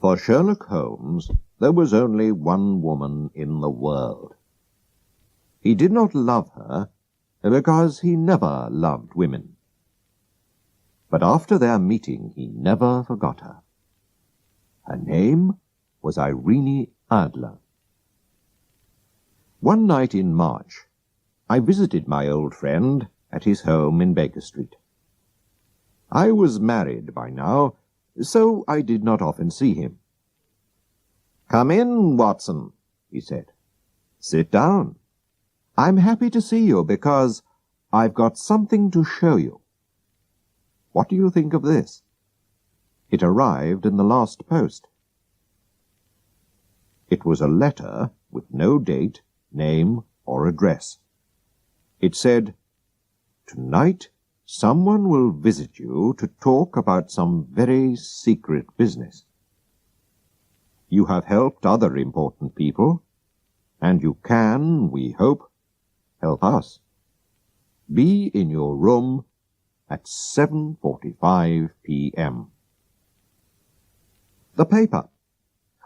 For Sherlock Holmes, there was only one woman in the world. He did not love her because he never loved women. But after their meeting, he never forgot her. Her name was Irene Adler. One night in March, I visited my old friend at his home in Baker Street. I was married by now, so I did not often see him. "Come in, Watson," he said. "Sit down. I'm happy to see you because I've got something to show you. What do you think of this?" It arrived in the last post. It was a letter with no date, name, or address. It said, "Tonight someone will visit you to talk about some very secret business. You have helped other important people, and you can, we hope, help us. Be in your room at 7:45 p.m. "The paper.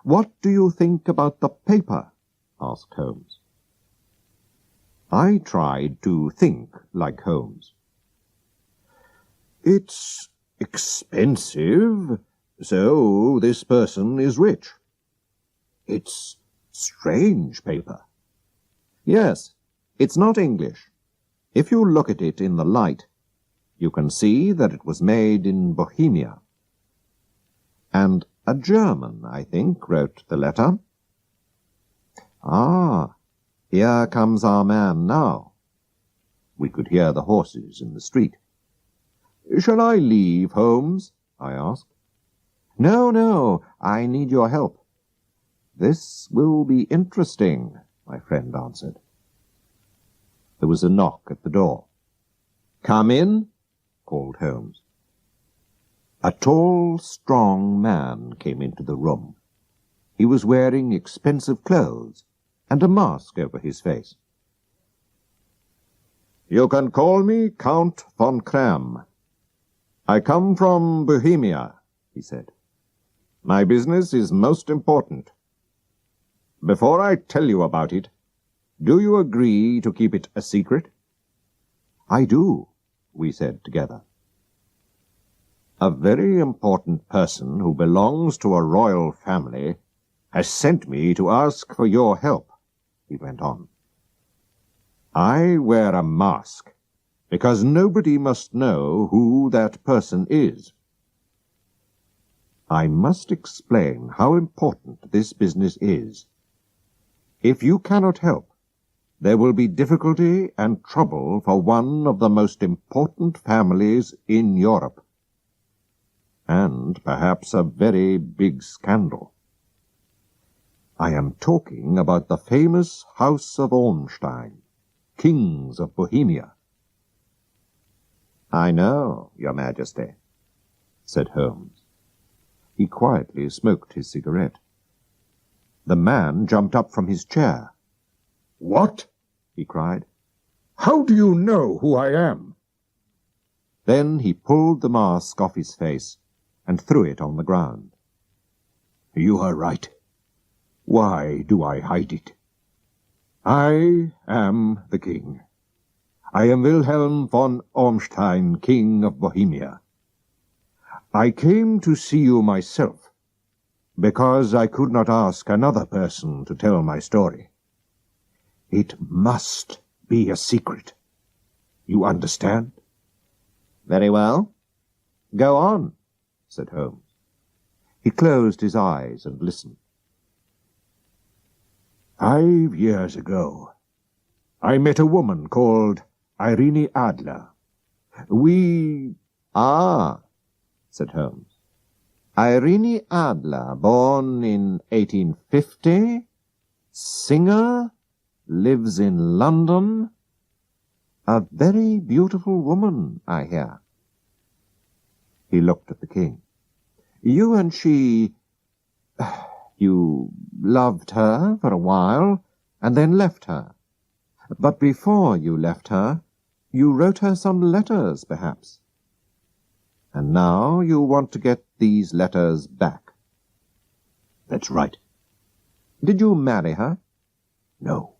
What do you think about the paper?" asked Holmes. I tried to think like Holmes. "It's expensive, so this person is rich. It's strange paper. Yes, it's not English. If you look at it in the light, you can see that it was made in Bohemia. And a German, I think, wrote the letter. Ah, here comes our man now." We could hear the horses in the street. "Shall I leave, Holmes?" I asked. "No, no, I need your help." "This will be interesting," my friend answered. There was a knock at the door. "Come in," called Holmes. A tall, strong man came into the room. He was wearing expensive clothes and a mask over his face. "You can call me Count von Kram. I come from Bohemia," he said. "My business is most important. Before I tell you about it, do you agree to keep it a secret?" "I do," we said together. "A very important person who belongs to a royal family has sent me to ask for your help," he went on. "I wear a mask because nobody must know who that person is. I must explain how important this business is. If you cannot help, there will be difficulty and trouble for one of the most important families in Europe, and perhaps a very big scandal. I am talking about the famous House of Ormstein, kings of Bohemia." "I know, Your Majesty," said Holmes. He quietly smoked his cigarette. The man jumped up from his chair. "What?" he cried. "How do you know who I am?" Then he pulled the mask off his face and threw it on the ground. "You are right. Why do I hide it? I am the king. I am Wilhelm von Ormstein, king of Bohemia. I came to see you myself, because I could not ask another person to tell my story. It must be a secret. You understand?" "Very well. Go on," said Holmes. He closed his eyes and listened. 5 years ago, I met a woman called Irene Adler. We... "Ah," said Holmes. "Irene Adler, born in 1850, singer, lives in London. A very beautiful woman, I hear." He looked at the king. "You and she... you loved her for a while, and then left her. But before you left her, you wrote her some letters, perhaps. And now you want to get these letters back." That's right. Did you marry her? No.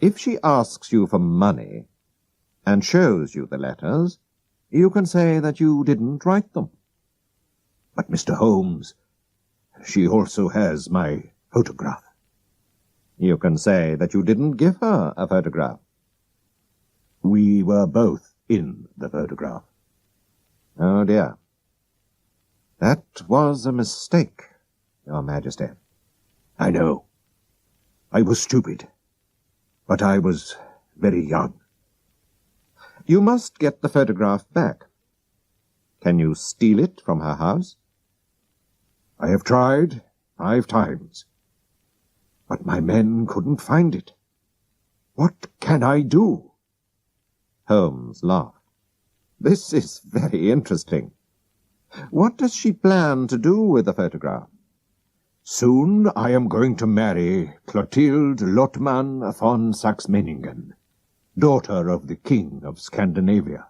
If she asks you for money and shows you the letters, you can say that you didn't write them. But, Mr. Holmes, she also has my photograph. You can say that you didn't give her a photograph. We were both in the photograph. Oh, dear. That was a mistake, Your Majesty. I know. I was stupid. But I was very young. You must get the photograph back. Can you steal it from her house? I have tried 5 times. But my men couldn't find it. What can I do? Holmes laughed. This is very interesting. What does she plan to do with the photograph? Soon I am going to marry Clotilde Lottmann von Saxe-Meiningen, daughter of the King of Scandinavia.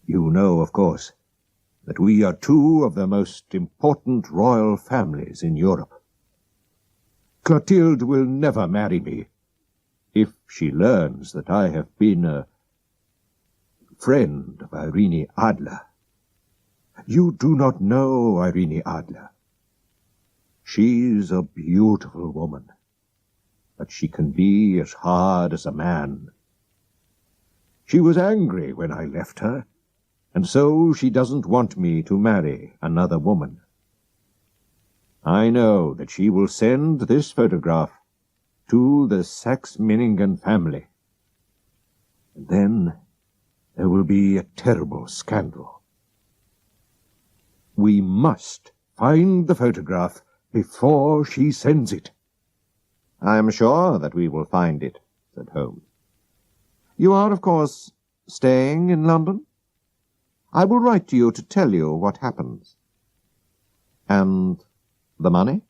You know, of course, that we are 2 of the most important royal families in Europe. Clotilde will never marry me if she learns that I have been a friend of Irene Adler. You do not know Irene Adler. She's a beautiful woman, but she can be as hard as a man. She was angry when I left her, and so she doesn't want me to marry another woman. I know that she will send this photograph to the Saxe-Meiningen family. And then there will be a terrible scandal. We must find the photograph before she sends it. I am sure that we will find it, said Holmes. You are, of course, staying in London? I will write to you to tell you what happens. And the money?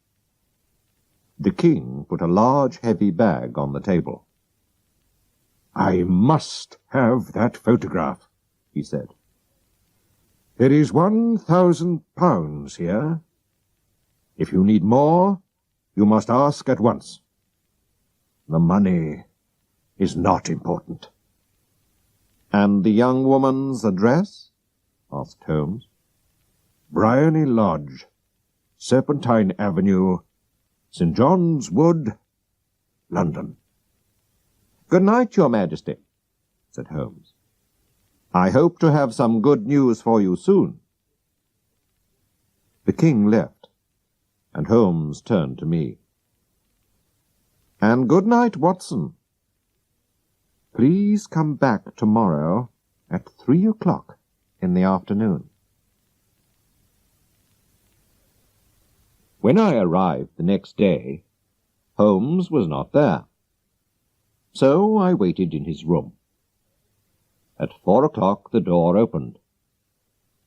The king put a large, heavy bag on the table. I must have that photograph, he said. There is £1,000 here. If you need more, you must ask at once. The money is not important. And the young woman's address? Asked Holmes. Bryony Lodge, Serpentine Avenue, St. John's Wood, London. Good night, Your Majesty, said Holmes. I hope to have some good news for you soon. The king left, and Holmes turned to me. And good night, Watson. Please come back tomorrow at 3 o'clock in the afternoon. When I arrived the next day, Holmes was not there. So I waited in his room. At 4 o'clock the door opened,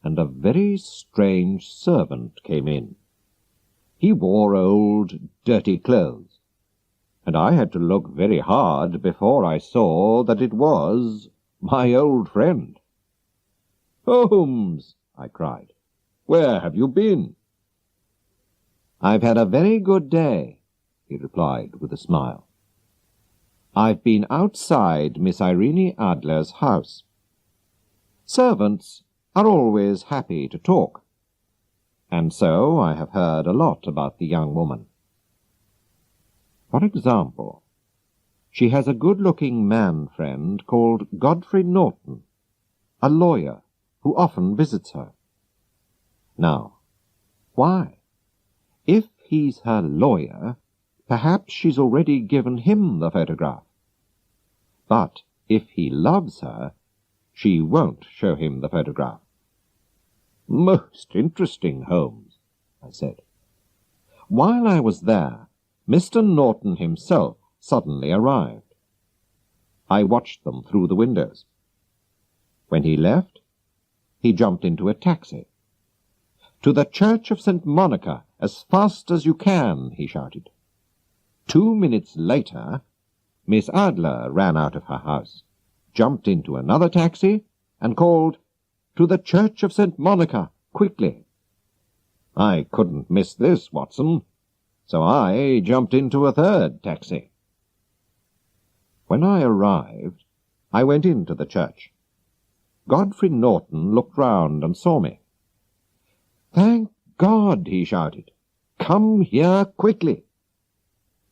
and a very strange servant came in. He wore old, dirty clothes, and I had to look very hard before I saw that it was my old friend. "Holmes," I cried, "where have you been?" "I've had a very good day," he replied with a smile. "I've been outside Miss Irene Adler's house. Servants are always happy to talk, and so I have heard a lot about the young woman. For example, she has a good-looking man friend called Godfrey Norton, a lawyer who often visits her. Now, why? If he's her lawyer, perhaps she's already given him the photograph. But if he loves her, she won't show him the photograph." "Most interesting, Holmes," I said. "While I was there, Mr. Norton himself suddenly arrived. I watched them through the windows. When he left, he jumped into a taxi. 'To the Church of St. Monica, as fast as you can,' he shouted. 2 minutes later, Miss Adler ran out of her house, jumped into another taxi, and called, 'To the Church of St. Monica, quickly.' I couldn't miss this, Watson, so I jumped into a third taxi. When I arrived, I went into the church. Godfrey Norton looked round and saw me. "Thank God!" he shouted. "Come here quickly."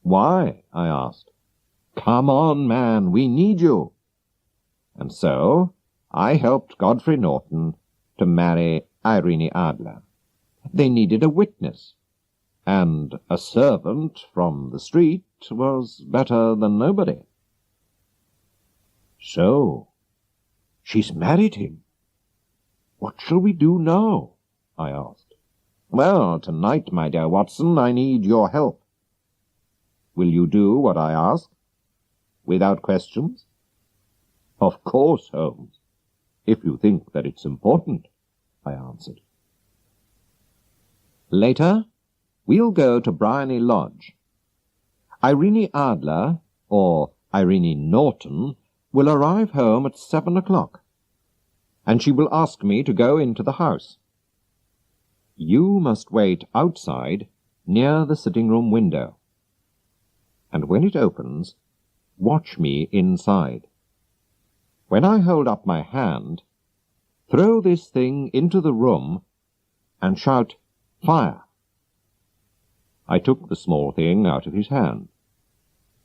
"Why?" I asked. "Come on, man, we need you." And so I helped Godfrey Norton to marry Irene Adler. They needed a witness, and a servant from the street was better than nobody. "So, she's married him. What shall we do now?" I asked. "Well, tonight, my dear Watson, I need your help. Will you do what I ask? Without questions?" "Of course, Holmes, if you think that it's important," I answered. Later, we'll go to Briony Lodge. Irene Adler, or Irene Norton, will arrive home at 7 o'clock, and she will ask me to go into the house. You must wait outside near the sitting-room window, and when it opens, watch me inside. When I hold up my hand, throw this thing into the room and shout, "Fire!" I took the small thing out of his hand.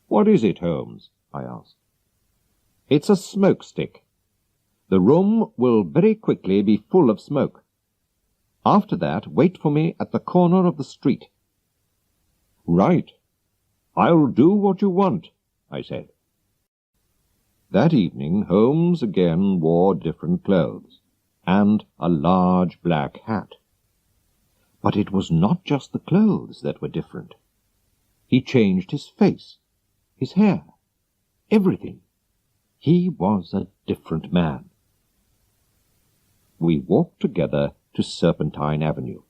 "What is it, Holmes?" I asked. "It's a smoke stick. The room will very quickly be full of smoke. After that, wait for me at the corner of the street." "Right. I'll do what you want," I said. That evening Holmes again wore different clothes, and a large black hat. But it was not just the clothes that were different. He changed his face, his hair, everything. He was a different man. We walked together to Serpentine Avenue.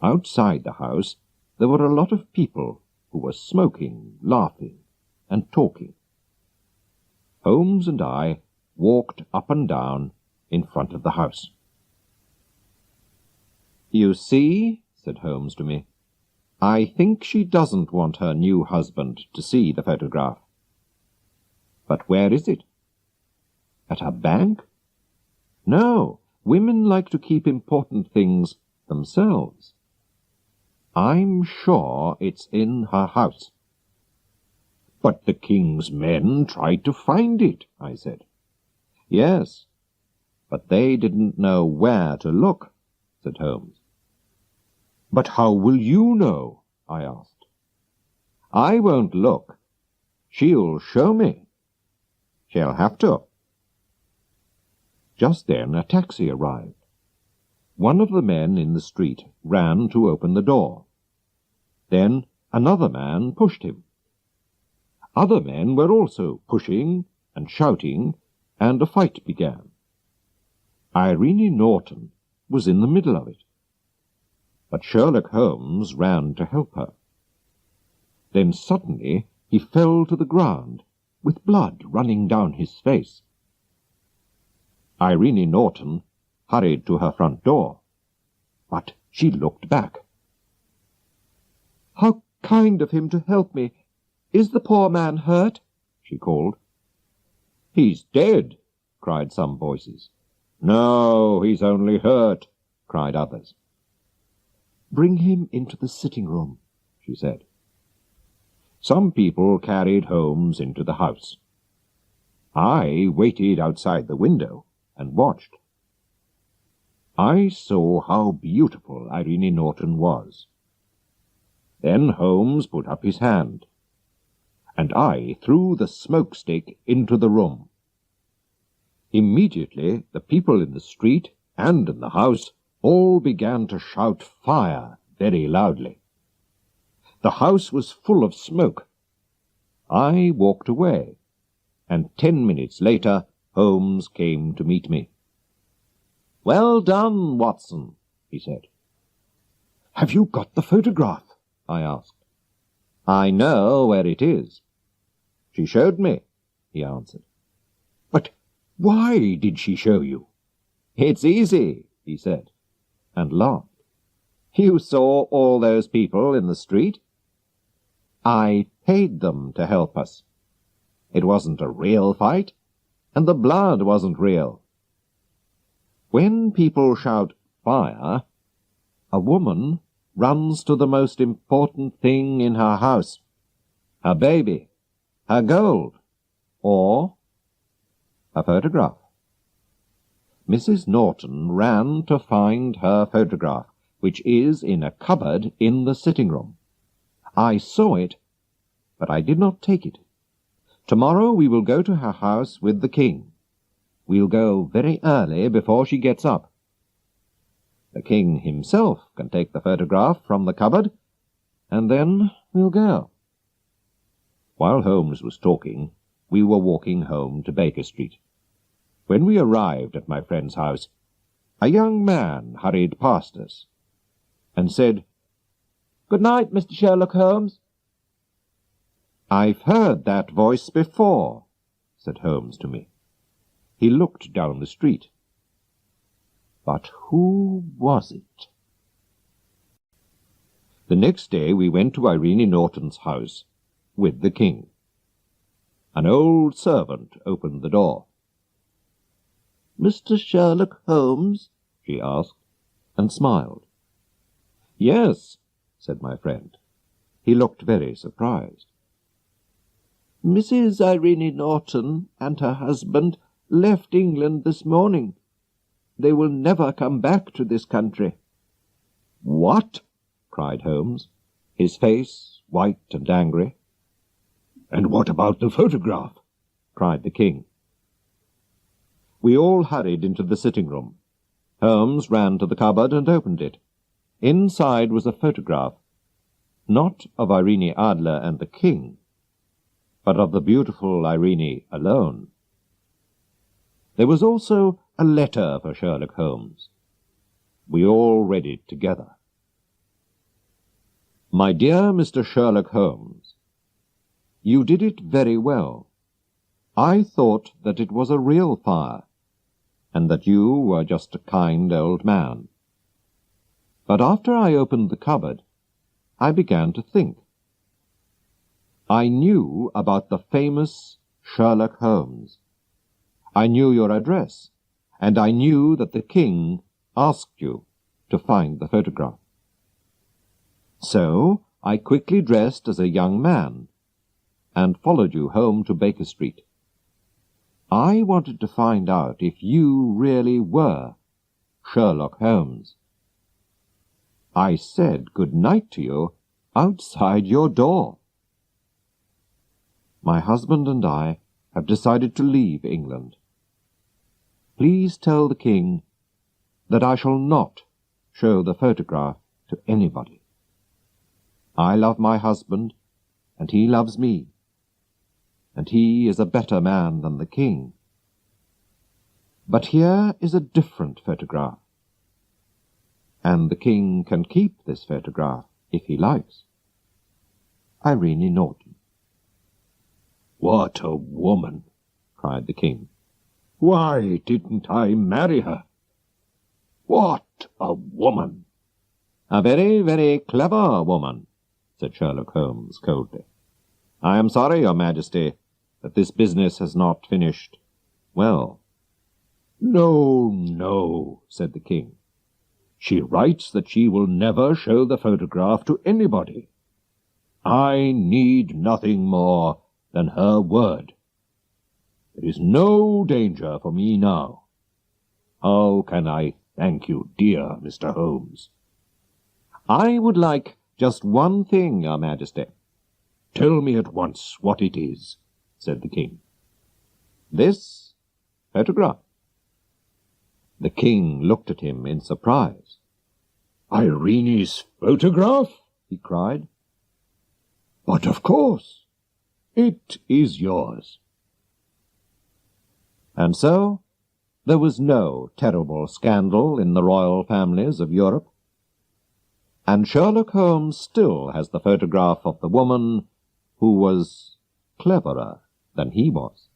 Outside the house there were a lot of people who were smoking, laughing, and talking. Holmes and I walked up and down in front of the house. "You see," said Holmes to me, "I think she doesn't want her new husband to see the photograph." "But where is it?" "At her bank?" "No, women like to keep important things themselves. I'm sure it's in her house." "But the king's men tried to find it," I said. "Yes, but they didn't know where to look," said Holmes. "But how will you know?" I asked. "I won't look. She'll show me. She'll have to." Just then a taxi arrived. One of the men in the street ran to open the door. Then another man pushed him. Other men were also pushing and shouting, and a fight began. Irene Norton was in the middle of it. But Sherlock Holmes ran to help her. Then suddenly he fell to the ground, with blood running down his face. Irene Norton hurried to her front door, but she looked back. "How kind of him to help me! Is the poor man hurt?" she called. "He's dead," cried some voices. "No, he's only hurt," cried others. "Bring him into the sitting-room," she said. Some people carried Holmes into the house. I waited outside the window and watched. I saw how beautiful Irene Norton was. Then Holmes put up his hand, and I threw the smoke stick into the room. Immediately the people in the street and in the house all began to shout "Fire!" very loudly. The house was full of smoke. I walked away, and 10 minutes later Holmes came to meet me. "Well done, Watson," he said. "Have you got the photograph?" I asked. "I know where it is." "She showed me," he answered. "But why did she show you?" "It's easy," he said, and laughed. You saw all those people in the street? I paid them to help us. It wasn't a real fight, and the blood wasn't real. When people shout fire, a woman runs to the most important thing in her house, her baby, her gold, or a photograph. Mrs. Norton ran to find her photograph, which is in a cupboard in the sitting room. I saw it, but I did not take it. Tomorrow we will go to her house with the king. We'll go very early before she gets up. The king himself can take the photograph from the cupboard, and then we'll go. While Holmes was talking, we were walking home to Baker Street. When we arrived at my friend's house, a young man hurried past us and said, "Good night, Mr. Sherlock Holmes." "I've heard that voice before," said Holmes to me. He looked down the street. But who was it? The next day we went to Irene Norton's house with the king. An old servant opened the door. "Mr. Sherlock Holmes?" she asked, and smiled. "Yes," said my friend. He looked very surprised. "Mrs. Irene Norton and her husband left England this morning. They will never come back to this country." "What?" cried Holmes, his face white and angry. "And what about the photograph?" cried the king. We all hurried into the sitting-room. Holmes ran to the cupboard and opened it. Inside was a photograph, not of Irene Adler and the king, but of the beautiful Irene alone. There was also a letter for Sherlock Holmes. We all read it together. "My dear Mr. Sherlock Holmes, you did it very well. I thought that it was a real fire, and that you were just a kind old man. But after I opened the cupboard, I began to think. I knew about the famous Sherlock Holmes. I knew your address, and I knew that the king asked you to find the photograph. So I quickly dressed as a young man and followed you home to Baker Street. I wanted to find out if you really were Sherlock Holmes. I said good night to you outside your door. My husband and I have decided to leave England. Please tell the king that I shall not show the photograph to anybody. I love my husband, and he loves me, and he is a better man than the king. But here is a different photograph, and the king can keep this photograph if he likes. Irene Norton." "What a woman!" cried the king. "Why didn't I marry her? What a woman!" "A very, very clever woman," said Sherlock Holmes coldly. "I am sorry, Your Majesty, that this business has not finished well." "No, no," said the king. "She writes that she will never show the photograph to anybody. I need nothing more than her word. There is no danger for me now. How can I thank you, dear Mr. Holmes?" "I would like just one thing, Your Majesty." "Tell me at once what it is," said the king. "This photograph." The king looked at him in surprise. "Irene's photograph?" he cried. "But of course, it is yours." And so there was no terrible scandal in the royal families of Europe, and Sherlock Holmes still has the photograph of the woman who was cleverer than he was.